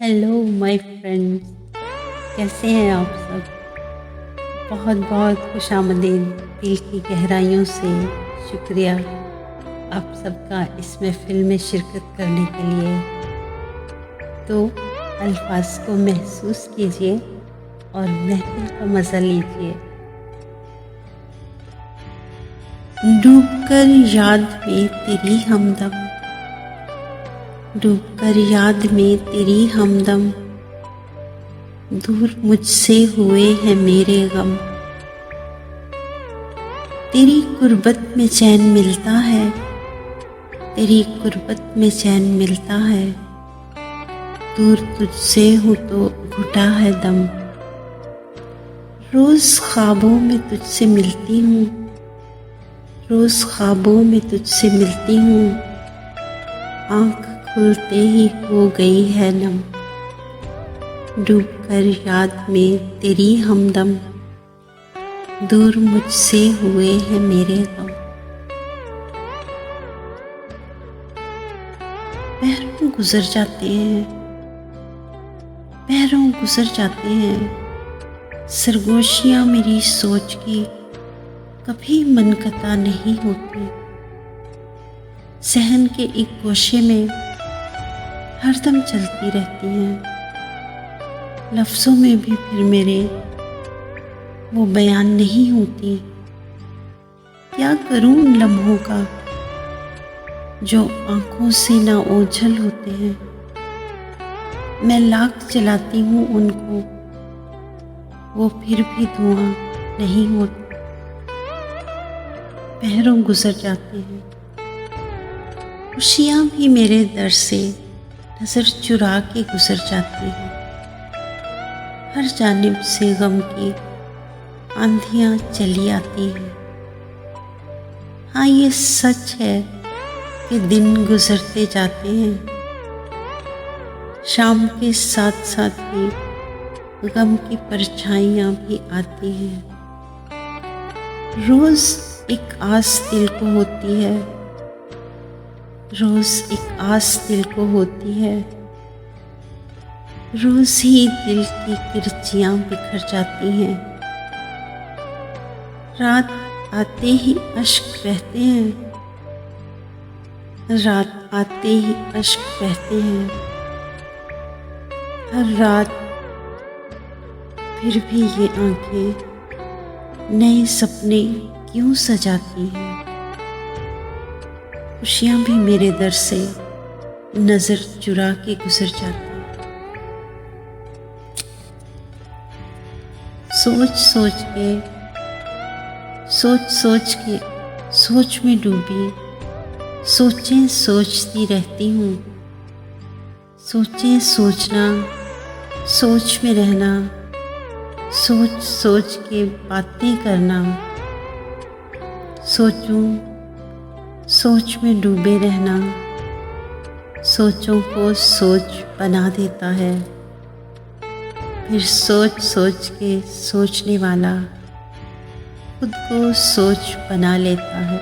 Hello my friends, कैसे हैं आप सब। बहुत बहुत खुशामदीद। दिल की गहराइयों से शुक्रिया आप सबका इस महफिल में शिरकत करने के लिए। तो अल्फाज को महसूस कीजिए और महफिल का मज़ा लीजिए। डूबकर याद में तेरी हमदम, डूबकर याद में तेरी हमदम, दूर मुझसे हुए हैं मेरे गम। तेरी कुर्बत में चैन मिलता है, तेरी कुर्बत में चैन मिलता है, दूर तुझसे हूँ तो घुटा है दम। रोज़ ख्वाबों में तुझसे मिलती हूँ, रोज़ ख्वाबों में तुझसे मिलती हूँ, आँख खुलते ही हो गई है नम। डूबकर याद में तेरी हमदम, दूर मुझसे हुए हैं मेरे गम। पहरों गुजर जाते हैं, पहरों गुजर जाते हैं, सरगोशियाँ मेरी सोच की कभी मनकता नहीं होती। सहन के एक गोशे में हरदम चलती रहती हैं, लफ्ज़ों में भी फिर मेरे वो बयान नहीं होती। क्या करूं उन लम्हों का जो आंखों से ना ओझल होते हैं। मैं लाख जलाती हूँ उनको, वो फिर भी धुआं नहीं होता। पहरों गुजर जाते हैं, खुशियाँ भी मेरे दर से नज़र चुरा के गुजर जाती हैं। हर जानिब से गम की आंधियाँ चली आती हैं। हाँ, ये सच है कि दिन गुजरते जाते हैं, शाम के साथ साथ ही गम की परछाइयाँ भी आती हैं। रोज़ एक आस दिल को होती है, रोज़ एक आस दिल को होती है, रोज़ ही दिल की किरचियाँ बिखर जाती हैं। रात आते ही अश्क बहते हैं, रात आते ही अश्क बहते हैं। हर रात फिर भी ये आंखें नए सपने क्यों सजाती हैं। खुशियाँ भी मेरे दर से नज़र चुरा के गुजर जाती हैं। सोच सोच के, सोच सोच के, सोच में डूबी, सोचें सोचती रहती हूँ। सोचें सोचना, सोच में रहना, सोच सोच के बातें करना। सोचूं, सोच में डूबे रहना, सोचों को सोच बना देता है। फिर सोच सोच के सोचने वाला खुद को सोच बना लेता है।